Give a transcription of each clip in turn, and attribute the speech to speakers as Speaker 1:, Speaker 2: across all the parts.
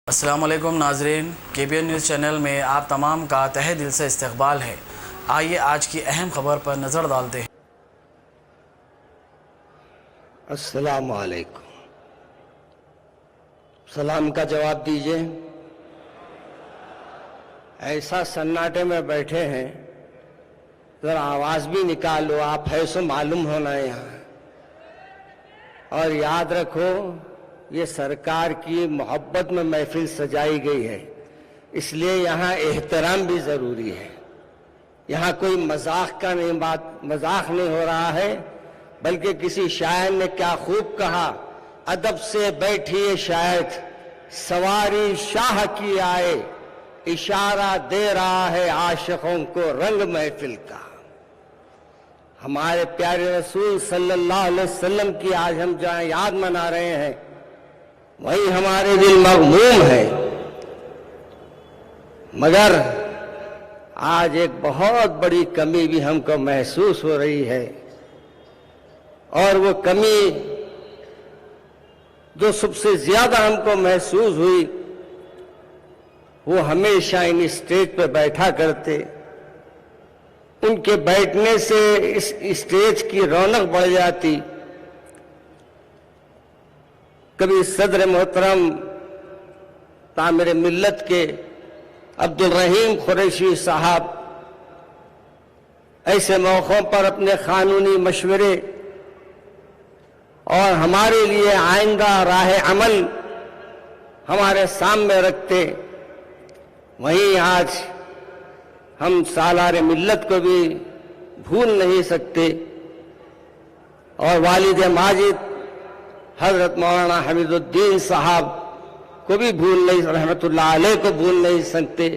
Speaker 1: السلام علیکم ناظرین، KBN نیوز چینل میں آپ تمام کا تہہ دل سے استقبال ہے۔ آئیے آج کی اہم خبر پر نظر ڈالتے ہیں۔
Speaker 2: السلام علیکم۔ سلام کا جواب دیجئے۔ ایسا سناٹے میں بیٹھے ہیں، ذرا آواز بھی نکالو، آپ ہے سو معلوم ہونا ہے یہاں۔ اور یاد رکھو، یہ سرکار کی محبت میں محفل سجائی گئی ہے، اس لیے یہاں احترام بھی ضروری ہے۔ یہاں کوئی مذاق نہیں ہو رہا ہے، بلکہ کسی شاعر نے کیا خوب کہا، ادب سے بیٹھیے شاید سواری شاہ کی آئے، اشارہ دے رہا ہے عاشقوں کو رنگ محفل کا۔ ہمارے پیارے رسول صلی اللہ علیہ وسلم کی آج ہم جہاں یاد منا رہے ہیں، وہی ہمارے دل مغموم ہے۔ مگر آج ایک بہت بڑی کمی بھی ہم کو محسوس ہو رہی ہے، اور وہ کمی جو سب سے زیادہ ہم کو محسوس ہوئی، وہ ہمیشہ ان اسٹیج پہ بیٹھا کرتے، ان کے بیٹھنے سے اس اسٹیج کی رونق بڑھ جاتی۔ کبھی صدر محترم تعمیر ملت کے عبدالرحیم قریشی صاحب ایسے موقعوں پر اپنے قانونی مشورے اور ہمارے لیے آئندہ راہ عمل ہمارے سامنے رکھتے، وہیں آج ہم سالار ملت کو بھی بھول نہیں سکتے، اور والد ماجد حضرت مولانا حمید الدین صاحب کو بھی رحمت اللہ علیہ کو بھول نہیں سکتے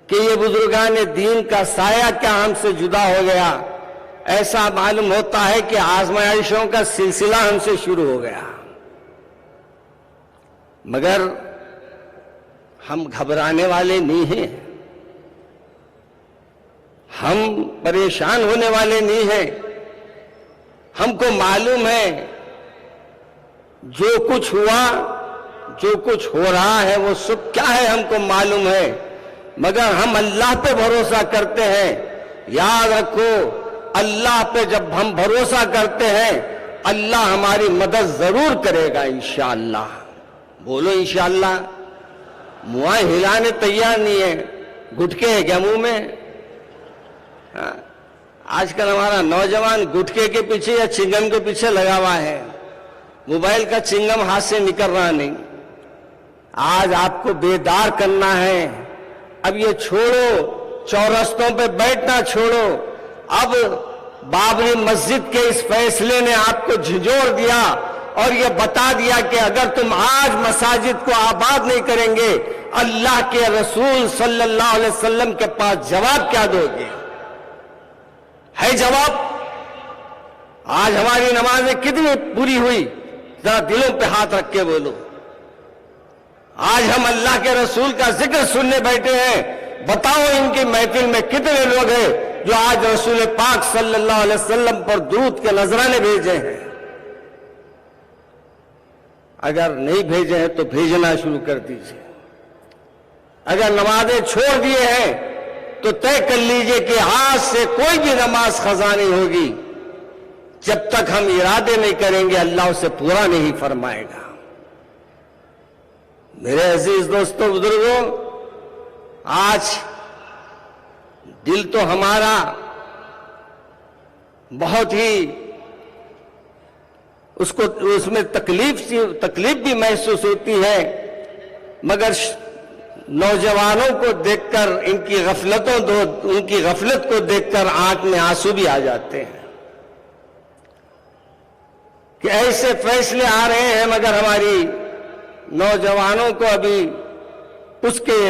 Speaker 2: کہ یہ بزرگان دین کا سایہ کیا ہم سے جدا ہو گیا۔ ایسا معلوم ہوتا ہے کہ آزمائشوں کا سلسلہ ہم سے شروع ہو گیا، مگر ہم گھبرانے والے نہیں ہیں، ہم پریشان ہونے والے نہیں ہیں۔ ہم کو معلوم ہے جو کچھ ہوا، جو کچھ ہو رہا ہے، وہ سب کیا ہے ہم کو معلوم ہے، مگر ہم اللہ پہ بھروسہ کرتے ہیں۔ یاد رکھو، اللہ پہ جب ہم بھروسہ کرتے ہیں، اللہ ہماری مدد ضرور کرے گا انشاءاللہ۔ بولو انشاءاللہ۔ منہ ہلانے تیار نہیں ہے، گٹکے ہے کیا منہ میں؟ آج کل ہمارا نوجوان گٹکے کے پیچھے یا چنگم کے پیچھے لگا ہوا ہے، موبائل کا چنگم ہاتھ سے نکل رہا نہیں۔ آج آپ کو بیدار کرنا ہے۔ اب یہ چھوڑو، چورستوں پہ بیٹھنا چھوڑو۔ اب بابری مسجد کے اس فیصلے نے آپ کو جھنجھوڑ دیا اور یہ بتا دیا کہ اگر تم آج مساجد کو آباد نہیں کریں گے، اللہ کے رسول صلی اللہ علیہ وسلم کے پاس جواب کیا دو گے؟ ہے جواب؟ آج ہماری نمازیں کتنی پوری ہوئی؟ ذرا دلوں پہ ہاتھ رکھ کے بولو۔ آج ہم اللہ کے رسول کا ذکر سننے بیٹھے ہیں، بتاؤ ان کی محفل میں کتنے لوگ ہیں جو آج رسول پاک صلی اللہ علیہ وسلم پر درود کے نذرانے بھیجے ہیں؟ اگر نہیں بھیجے ہیں تو بھیجنا شروع کر دیجئے۔ اگر نمازیں چھوڑ دیے ہیں تو طے کر لیجئے کہ آج سے کوئی بھی نماز قضا نہیں ہوگی۔ جب تک ہم ارادے نہیں کریں گے، اللہ اسے پورا نہیں فرمائے گا۔ میرے عزیز دوستوں، بزرگوں، آج دل تو ہمارا بہت ہی اس میں تکلیف بھی محسوس ہوتی ہے، مگر نوجوانوں کو دیکھ کر، ان کی غفلت کو دیکھ کر آنکھ میں آنسو بھی آ جاتے ہیں کہ ایسے فیصلے آ رہے ہیں، مگر ہماری نوجوانوں کو ابھی اس کے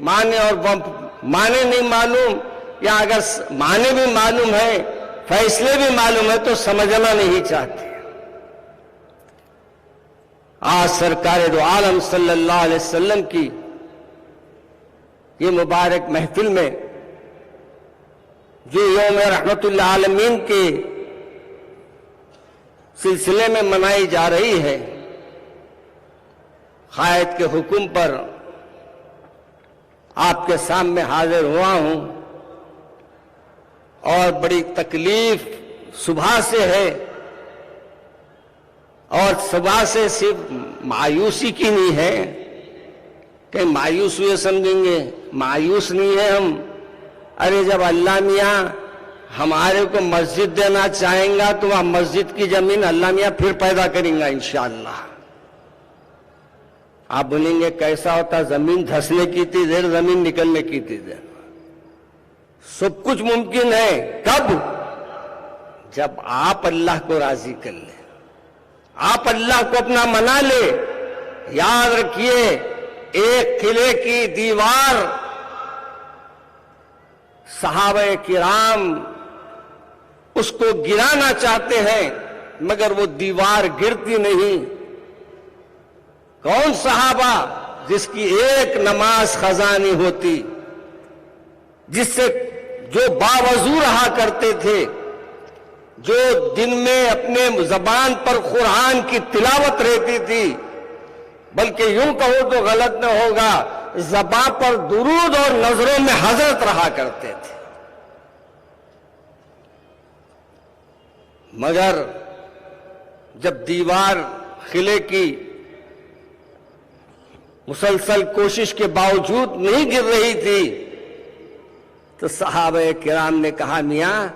Speaker 2: معنی اور معنی نہیں معلوم، یا اگر معنی بھی معلوم ہے، فیصلے بھی معلوم ہے، تو سمجھنا نہیں چاہتے۔ آج سرکار دو عالم صلی اللہ علیہ وسلم کی یہ مبارک محفل میں جو یوم رحمت العالمین کے سلسلے میں منائی جا رہی ہے، قائد کے حکم پر آپ کے سامنے حاضر ہوا ہوں اور بڑی تکلیف صبح سے ہے، اور صبح سے صرف مایوسی کی نہیں ہے کہ مایوس ہوئے سمجھیں گے، مایوس نہیں ہے ہم۔ ارے جب اللہ میاں ہمارے کو مسجد دینا چاہیں گا تو وہاں مسجد کی زمین اللہ میاں پھر پیدا کریں گا انشاءاللہ۔ آپ بولیں گے کیسا ہوتا؟ زمین دھسنے کی تھی دیر، زمین نکلنے کی تھی دیر، سب کچھ ممکن ہے۔ کب؟ جب آپ اللہ کو راضی کر لیں، آپ اللہ کو اپنا منا لے۔ یاد رکھیے، ایک قلعے کی دیوار صحابہ کرام اس کو گرانا چاہتے ہیں مگر وہ دیوار گرتی نہیں۔ کون صحابہ؟ جس کی ایک نماز قضا نہیں ہوتی، جس سے جو باوضو رہا کرتے تھے، جو دن میں اپنے زبان پر قرآن کی تلاوت رہتی تھی، بلکہ یوں کہو تو غلط نہ ہوگا، زبان پر درود اور نظروں میں حضرت رہا کرتے تھے۔ مگر جب دیوار قلعے کی مسلسل کوشش کے باوجود نہیں گر رہی تھی تو صحابہ کرام نے کہا میاں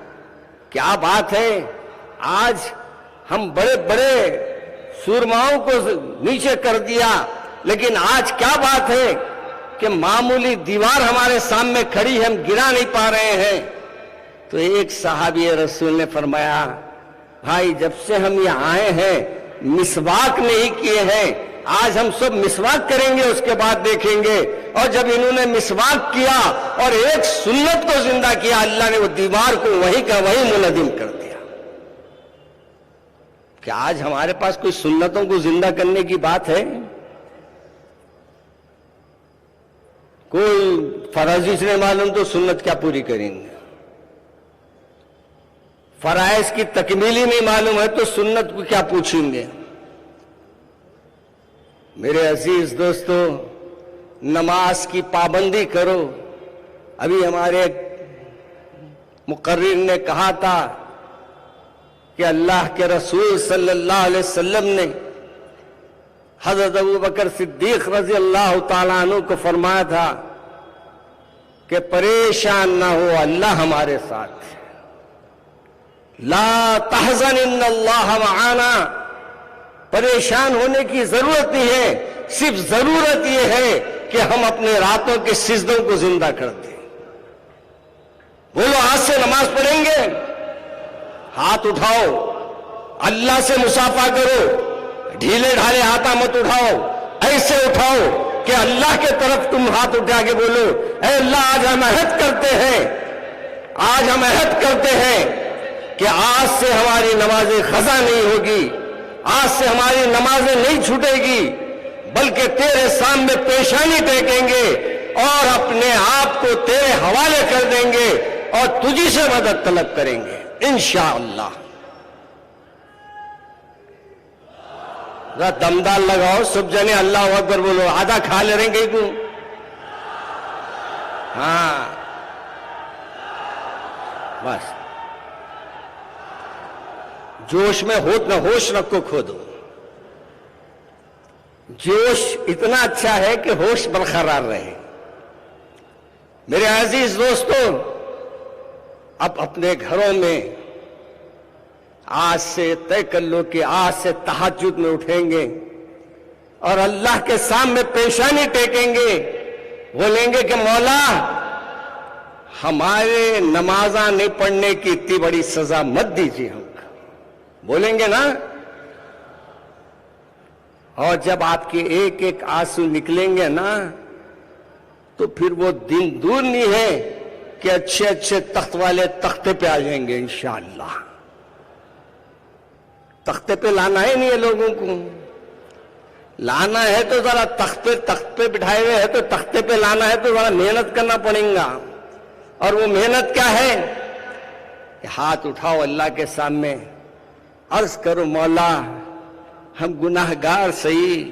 Speaker 2: کیا بات ہے، آج ہم بڑے بڑے سورماؤں کو نیچے کر دیا، لیکن آج کیا بات ہے کہ معمولی دیوار ہمارے سامنے کھڑی ہے، ہم گرا نہیں پا رہے ہیں۔ تو ایک صحابی رسول نے فرمایا بھائی جب سے ہم یہاں آئے ہیں مسواک نہیں کیے ہیں، آج ہم سب مسواک کریں گے، اس کے بعد دیکھیں گے۔ اور جب انہوں نے مسواک کیا اور ایک سنت کو زندہ کیا، اللہ نے وہ دیوار کو وہیں کا وہیں منہدم کر دیا۔ کیا آج ہمارے پاس کوئی سنتوں کو زندہ کرنے کی بات ہے؟ کوئی فرض ہی نہیں معلوم تو سنت کیا پوری کریں گے؟ فرائض کی تکمیل ہی نہیں معلوم ہے تو سنت کو کیا پوچھیں گے؟ میرے عزیز دوستو، نماز کی پابندی کرو۔ ابھی ہمارے مقرر نے کہا تھا کہ اللہ کے رسول صلی اللہ علیہ وسلم نے حضرت ابوبکر صدیق رضی اللہ تعالیٰ عنہ کو فرمایا تھا کہ پریشان نہ ہو، اللہ ہمارے ساتھ ہے، لا تحزن ان اللہ معانا۔ پریشان ہونے کی ضرورت نہیں ہے، صرف ضرورت یہ ہے کہ ہم اپنے راتوں کے سجدوں کو زندہ کر دیں۔ بولو آج سے نماز پڑھیں گے، ہاتھ اٹھاؤ، اللہ سے مصافحہ کرو، ڈھیلے ڈھالے ہاتھ مت اٹھاؤ، ایسے اٹھاؤ کہ اللہ کے طرف تم ہاتھ اٹھا کے بولو اے اللہ آج ہم عہد کرتے ہیں، آج ہم عہد کرتے ہیں کہ آج سے ہماری نمازیں قضا نہیں ہوگی، آج سے ہماری نمازیں نہیں چھوٹے گی، بلکہ تیرے سامنے پیشانی ٹیکیں گے اور اپنے آپ کو تیرے حوالے کر دیں گے اور تجھی سے مدد طلب کریں گے انشاءاللہ۔ ذرا دمدار لگاؤ، سب جنے اللہ اکبر بولو، آدھا کھا لے رہیں گے کیوں؟ ہاں بس جوش میں ہوش رکھو، کھو دو۔ جوش اتنا اچھا ہے کہ ہوش برقرار رہے۔ میرے عزیز دوستو، اب اپنے گھروں میں آج سے طے کر لو کہ آج سے تہجد میں اٹھیں گے اور اللہ کے سامنے پیشانی ٹیکیں گے، بولیں گے کہ مولا ہمارے نمازاں نہیں پڑھنے کی اتنی بڑی سزا مت دیجیے ہم کو، بولیں گے نا؟ اور جب آپ کے ایک ایک آنسو نکلیں گے نا تو پھر وہ دن دور نہیں ہے کہ اچھے اچھے تخت والے تختے پہ آ جائیں گے انشاءاللہ۔ تختے پہ لانا ہے نہیں ہے لوگوں کو، لانا ہے تو ذرا تخت پہ بٹھائے ہوئے ہے تو تختے پہ لانا ہے تو ذرا محنت کرنا پڑے گا۔ اور وہ محنت کیا ہے؟ کہ ہاتھ اٹھاؤ اللہ کے سامنے، عرض کرو مولا ہم گناہگار صحیح،